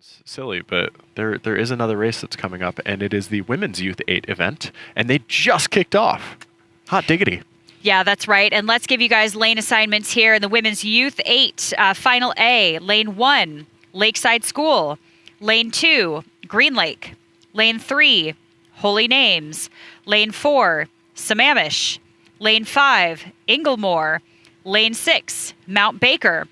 sounds silly, but there is another race that's coming up, and it is the Women's Youth 8 event, and they just kicked off. Hot diggity. Yeah, that's right. And let's give you guys lane assignments here in the Women's Youth 8. Final A, Lane 1, Lakeside School. Lane 2, Green Lake. Lane 3, Holy Names. Lane 4, Sammamish. Lane 5, Inglemore. Lane 6, Mount Baker.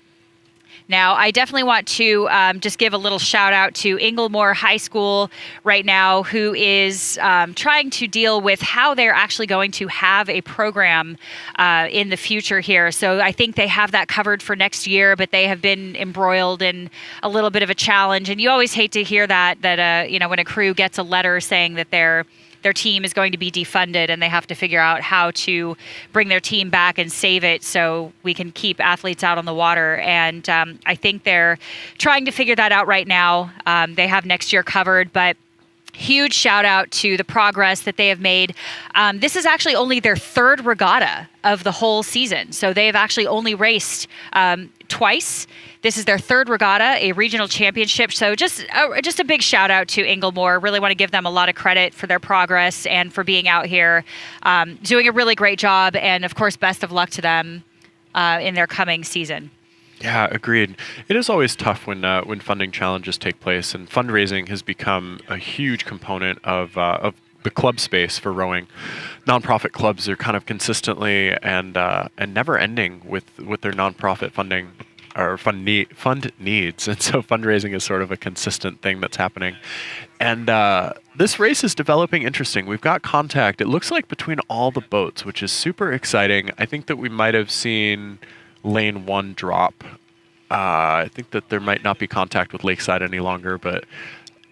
Now, I definitely want to just give a little shout out to Inglemore High School right now, who is trying to deal with how they're actually going to have a program in the future here. So I think they have that covered for next year, but they have been embroiled in a little bit of a challenge. And you always hate to hear that when a crew gets a letter saying that their team is going to be defunded and they have to figure out how to bring their team back and save it so we can keep athletes out on the water. And I think they're trying to figure that out right now. They have next year covered, but huge shout out to the progress that they have made. This is actually only their third regatta of the whole season. So they've actually only raced twice. This is their third regatta, a regional championship. So just a big shout out to Inglemore. Really want to give them a lot of credit for their progress and for being out here, doing a really great job. And of course, best of luck to them in their coming season. Yeah, agreed. It is always tough when funding challenges take place, and fundraising has become a huge component of the club space for rowing. Nonprofit clubs are kind of consistently and never ending with their nonprofit funding or fund needs, and so fundraising is sort of a consistent thing that's happening. And this race is developing interesting. We've got contact, it looks like, between all the boats, which is super exciting. I think that we might have seen lane 1 drop. I think that there might not be contact with Lakeside any longer, but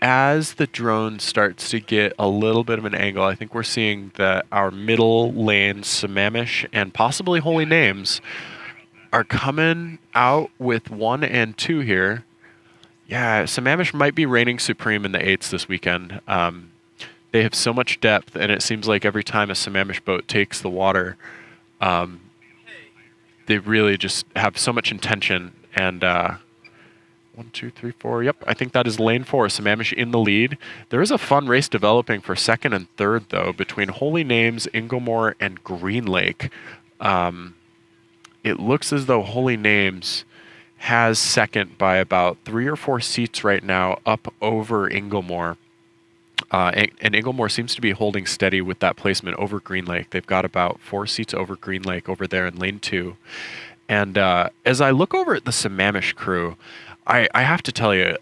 as the drone starts to get a little bit of an angle, I think we're seeing that our middle lane, Sammamish and possibly Holy Names, are coming out with 1 and 2 here. Yeah, Sammamish might be reigning supreme in the 8s this weekend. They have so much depth, and it seems like every time a Sammamish boat takes the water, they really just have so much intention. And 1, 2, 3, 4. Yep, I think that is lane 4. Sammamish in the lead. There is a fun race developing for second and third, though, between Holy Names, Inglemore, and Green Lake. It looks as though Holy Names has second by about 3 or 4 seats right now, up over Inglemore. And Inglemore seems to be holding steady with that placement over Green Lake. They've got about 4 seats over Green Lake over there in lane 2. And as I look over at the Sammamish crew, I have to tell you,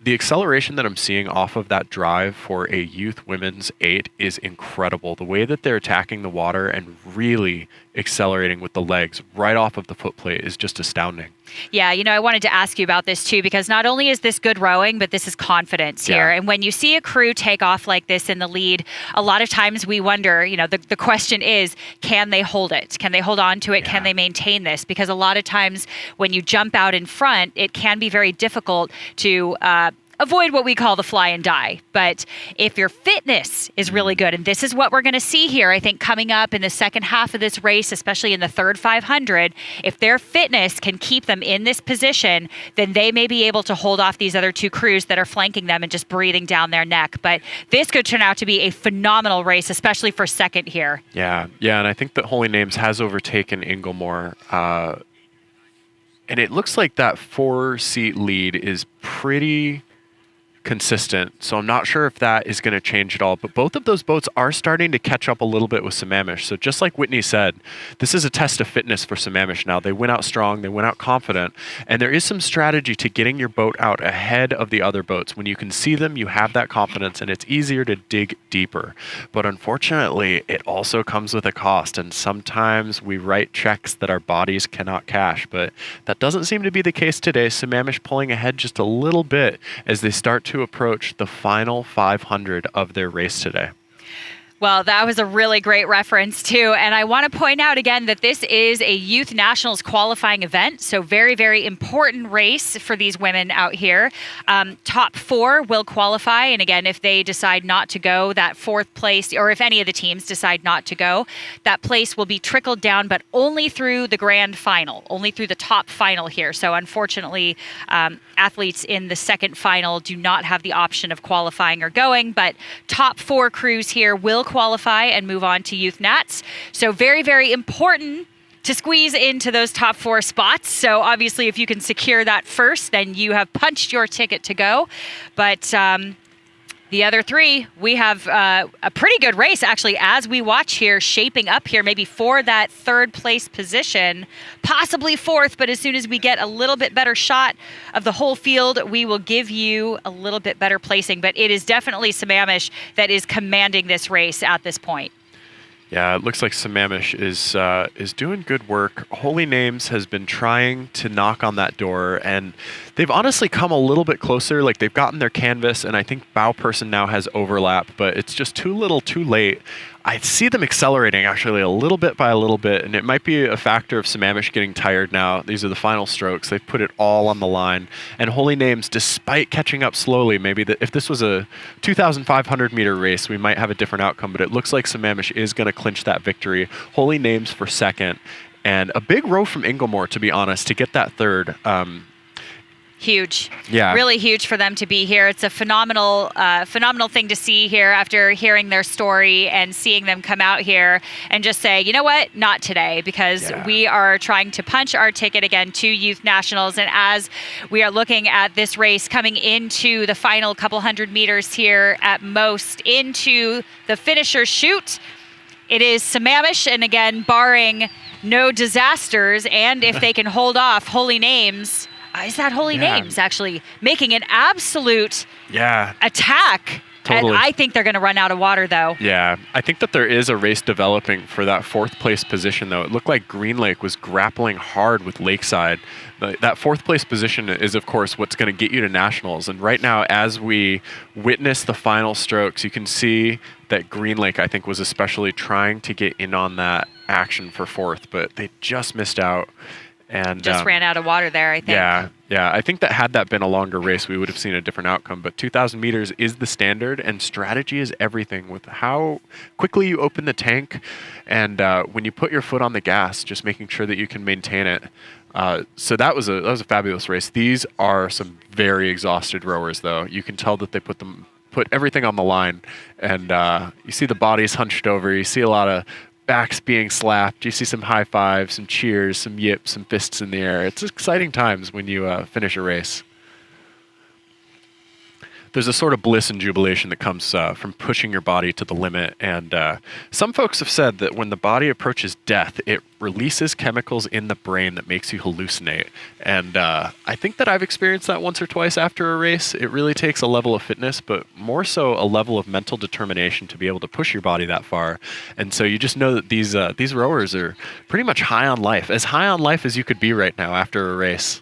the acceleration that I'm seeing off of that drive for a youth women's 8 is incredible. The way that they're attacking the water and really accelerating with the legs right off of the footplate is just astounding. Yeah, I wanted to ask you about this too, because not only is this good rowing, but this is confidence here. And when you see a crew take off like this in the lead, a lot of times we wonder, the question is, can they hold it? Can they hold on to it? Can they maintain this? Because a lot of times when you jump out in front, it can be very difficult to avoid what we call the fly and die. But if your fitness is really good, and this is what we're going to see here, I think coming up in the second half of this race, especially in the third 500, if their fitness can keep them in this position, then they may be able to hold off these other 2 crews that are flanking them and just breathing down their neck. But this could turn out to be a phenomenal race, especially for second here. Yeah, and I think that Holy Names has overtaken Inglemore. And it looks like that 4-seat lead is pretty consistent, so I'm not sure if that is going to change at all, but both of those boats are starting to catch up a little bit with Sammamish. So just like Whitney said, this is a test of fitness for Sammamish now. They went out strong, they went out confident, and there is some strategy to getting your boat out ahead of the other boats. When you can see them, you have that confidence, and it's easier to dig deeper. But unfortunately, it also comes with a cost, and sometimes we write checks that our bodies cannot cash, but that doesn't seem to be the case today. Sammamish pulling ahead just a little bit as they start to approach the final 500 of their race today. Well, that was a really great reference, too. And I want to point out again that this is a Youth Nationals qualifying event. So, very, very important race for these women out here. Top 4 will qualify. And again, if they decide not to go, that 4th place, or if any of the teams decide not to go, that place will be trickled down, but only through the grand final, only through the top final here. So, unfortunately, athletes in the second final do not have the option of qualifying or going. But top 4 crews here will qualify and move on to Youth Nats. So very, very important to squeeze into those top 4 spots. So obviously, if you can secure that first, then you have punched your ticket to go. But the other 3, we have a pretty good race, actually, as we watch here, shaping up here, maybe for that 3rd place position, possibly 4th, but as soon as we get a little bit better shot of the whole field, we will give you a little bit better placing. But it is definitely Sammamish that is commanding this race at this point. Yeah, it looks like Sammamish is doing good work. Holy Names has been trying to knock on that door, and they've honestly come a little bit closer. Like, they've gotten their canvas, and I think Bow Person now has overlap, but it's just too little, too late. I see them accelerating actually a little bit by a little bit, and it might be a factor of Sammamish getting tired now. These are the final strokes. They've put it all on the line. And Holy Names, despite catching up slowly, maybe if this was a 2,500 meter race, we might have a different outcome, but it looks like Sammamish is going to clinch that victory. Holy Names for second, and a big row from Inglemore, to be honest, to get that third. Huge. Yeah. Really huge for them to be here. It's a phenomenal thing to see here after hearing their story and seeing them come out here and just say, you know what, not today, because we are trying to punch our ticket again to Youth Nationals. And as we are looking at this race coming into the final couple hundred meters here at most into the finisher chute, it is Sammamish, and again, barring no disasters, and if they can hold off Holy Names. Is that Holy Names actually making an absolute attack? Totally. And I think they're going to run out of water, though. Yeah, I think that there is a race developing for that 4th place position, though. It looked like Green Lake was grappling hard with Lakeside. That 4th place position is, of course, what's going to get you to nationals. And right now, as we witness the final strokes, you can see that Green Lake, I think, was especially trying to get in on that action for 4th, but they just missed out. And just ran out of water there, I think. Yeah. I think that had that been a longer race, we would have seen a different outcome. But 2,000 meters is the standard, and strategy is everything with how quickly you open the tank and when you put your foot on the gas, just making sure that you can maintain it. So that was a fabulous race. These are some very exhausted rowers, though. You can tell that they put everything on the line, and you see the bodies hunched over. You see a lot of backs being slapped. You see some high fives, some cheers, some yips, some fists in the air. It's exciting times when you finish a race. There's a sort of bliss and jubilation that comes from pushing your body to the limit. And some folks have said that when the body approaches death, it releases chemicals in the brain that makes you hallucinate. And I think that I've experienced that once or twice after a race. It really takes a level of fitness, but more so a level of mental determination to be able to push your body that far. And so you just know that these rowers are pretty much high on life, as high on life as you could be right now after a race.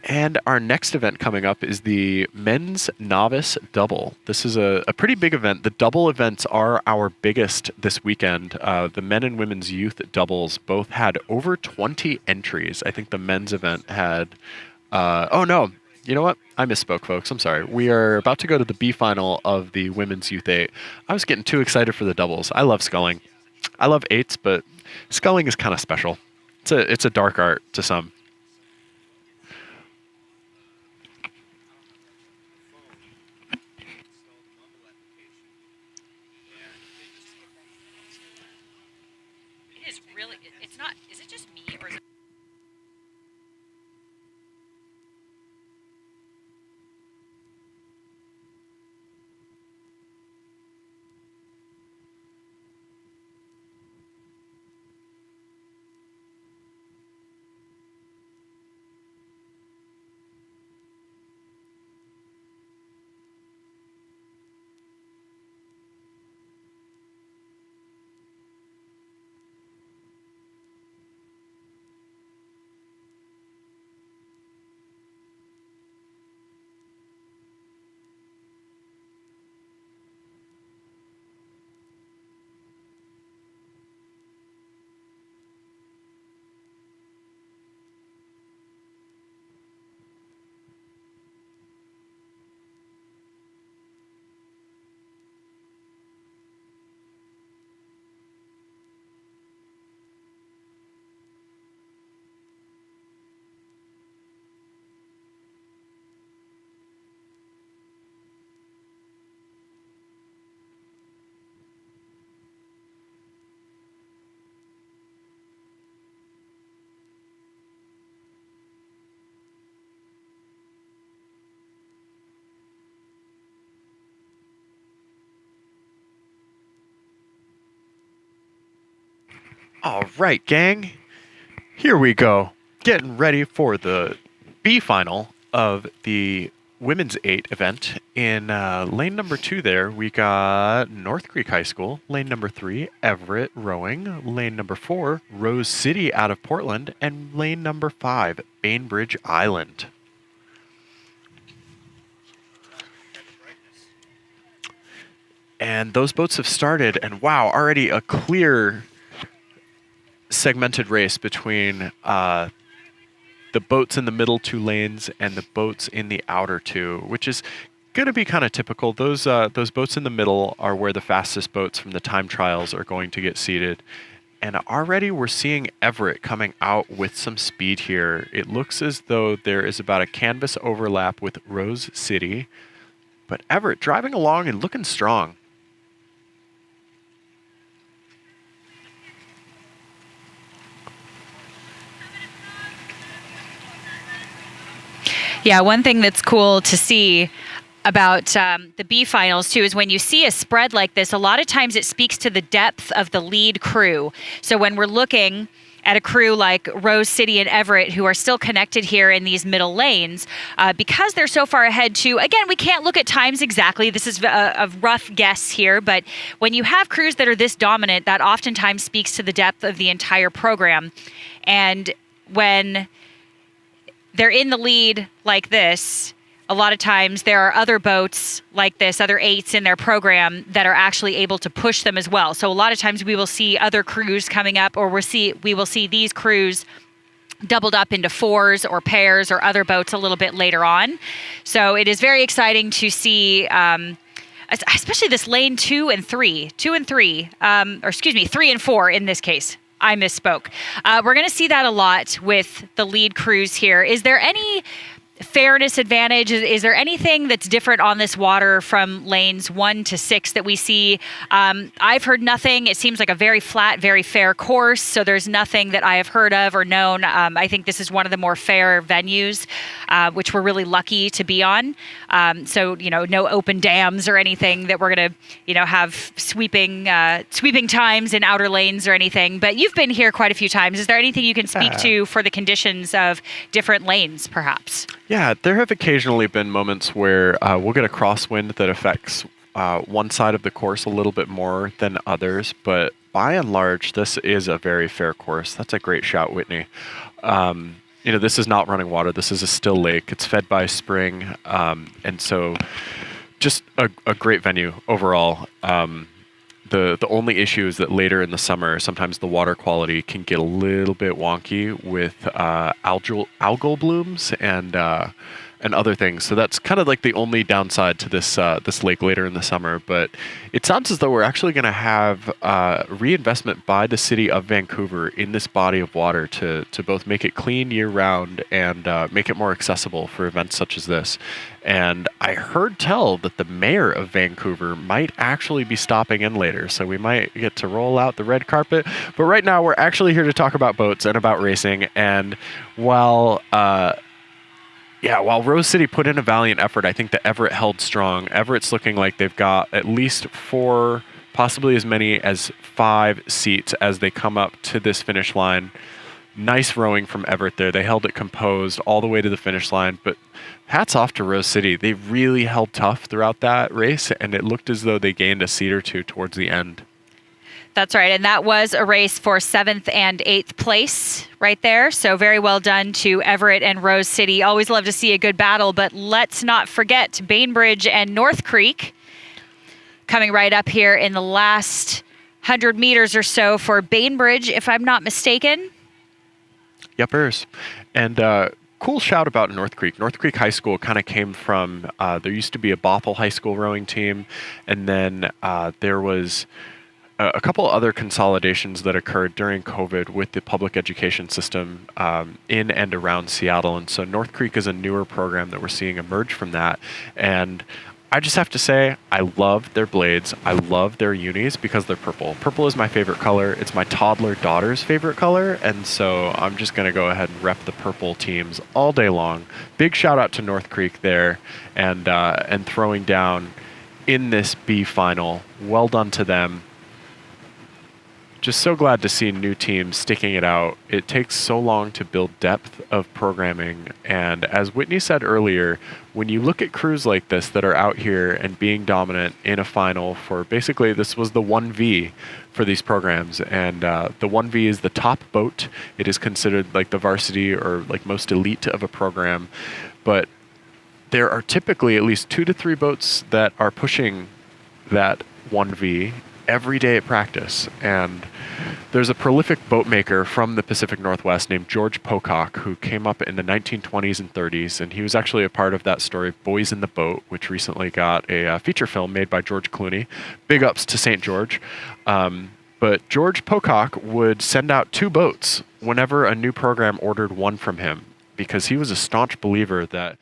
And our next event coming up is the Men's Novice Double. This is a pretty big event. The double events are our biggest this weekend. The men and women's youth doubles both had over 20 entries. I think the men's event had... oh, no. You know what? I misspoke, folks. I'm sorry. We are about to go to the B final of the women's youth 8. I was getting too excited for the doubles. I love sculling. I love 8s, but sculling is kind of special. It's a dark art to some. It's not, is it just me or is it? All right, gang. Here we go. Getting ready for the B final of the Women's 8 event. In lane number 2 there, we got North Creek High School. Lane number 3, Everett Rowing. Lane number 4, Rose City out of Portland. And lane number 5, Bainbridge Island. And those boats have started, and wow, already a clear segmented race between the boats in the middle 2 lanes and the boats in the outer 2, which is going to be kind of typical. Those boats in the middle are where the fastest boats from the time trials are going to get seated. And already we're seeing Everett coming out with some speed here. It looks as though there is about a canvas overlap with Rose City, but Everett driving along and looking strong. Yeah, one thing that's cool to see about the B finals too is when you see a spread like this, a lot of times it speaks to the depth of the lead crew. So when we're looking at a crew like Rose City and Everett who are still connected here in these middle lanes, because they're so far ahead too, again, we can't look at times exactly. This is a rough guess here, but when you have crews that are this dominant, that oftentimes speaks to the depth of the entire program. And when they're in the lead like this, a lot of times there are other boats like this, other 8s in their program that are actually able to push them as well. So a lot of times we will see other crews coming up, or we will see these crews doubled up into 4s or pairs or other boats a little bit later on. So it is very exciting to see, especially this lane 2 and 3, 3 and 4 in this case. I misspoke. We're going to see that a lot with the lead crews here. Is there any fairness advantage? Is there anything that's different on this water from lanes 1 to 6 that we see? I've heard nothing. It seems like a very flat, very fair course. So there's nothing that I have heard of or known. I think this is one of the more fair venues, which we're really lucky to be on. So, no open dams or anything that we're going to, have sweeping times in outer lanes or anything. But you've been here quite a few times. Is there anything you can speak to for the conditions of different lanes, perhaps? Yeah, there have occasionally been moments where we'll get a crosswind that affects one side of the course a little bit more than others, but by and large, this is a very fair course. That's a great shout, Whitney. This is not running water. This is a still lake. It's fed by spring, and so just a great venue overall. The only issue is that later in the summer, sometimes the water quality can get a little bit wonky with algal blooms and other things. So that's kind of like the only downside to this lake later in the summer. But it sounds as though we're actually going to have reinvestment by the city of Vancouver in this body of water to both make it clean year round and make it more accessible for events such as this. And I heard tell that the mayor of Vancouver might actually be stopping in later, so we might get to roll out the red carpet. But right now, we're actually here to talk about boats and about racing. And while Rose City put in a valiant effort, I think that Everett held strong. Everett's looking like they've got at least 4, possibly as many as 5 seats as they come up to this finish line. Nice rowing from Everett there. They held it composed all the way to the finish line, but hats off to Rose City. They really held tough throughout that race, and it looked as though they gained a seat or two towards the end. That's right, and that was a race for 7th and 8th place right there. So very well done to Everett and Rose City. Always love to see a good battle, but let's not forget Bainbridge and North Creek coming right up here in the last 100 meters or so for Bainbridge, if I'm not mistaken. Yepers. And cool shout about North Creek. North Creek High School kind of came from, there used to be a Bothell High School rowing team, and then there was a couple other consolidations that occurred during COVID with the public education system in and around Seattle. And so North Creek is a newer program that we're seeing emerge from that. And I just have to say, I love their blades. I love their unis because they're purple. Purple is my favorite color. It's my toddler daughter's favorite color. And so I'm just going to go ahead and rep the purple teams all day long. Big shout out to North Creek there and throwing down in this B final. Well done to them. just so glad to see new teams sticking it out. It takes so long to build depth of programming. And as Whitney said earlier, when you look at crews like this that are out here and being dominant in a final for basically this was the 1V for these programs. And the 1V is the top boat. It is considered like the varsity or like most elite of a program. But there are typically at least 2 to 3 boats that are pushing that 1V every day at practice. And there's a prolific boat maker from the Pacific Northwest named George Pocock who came up in the 1920s and 30s, and he was actually a part of that story Boys in the Boat, which recently got a feature film made by George Clooney. Big ups to St. George. But George Pocock would send out 2 boats whenever a new program ordered one from him, because he was a staunch believer that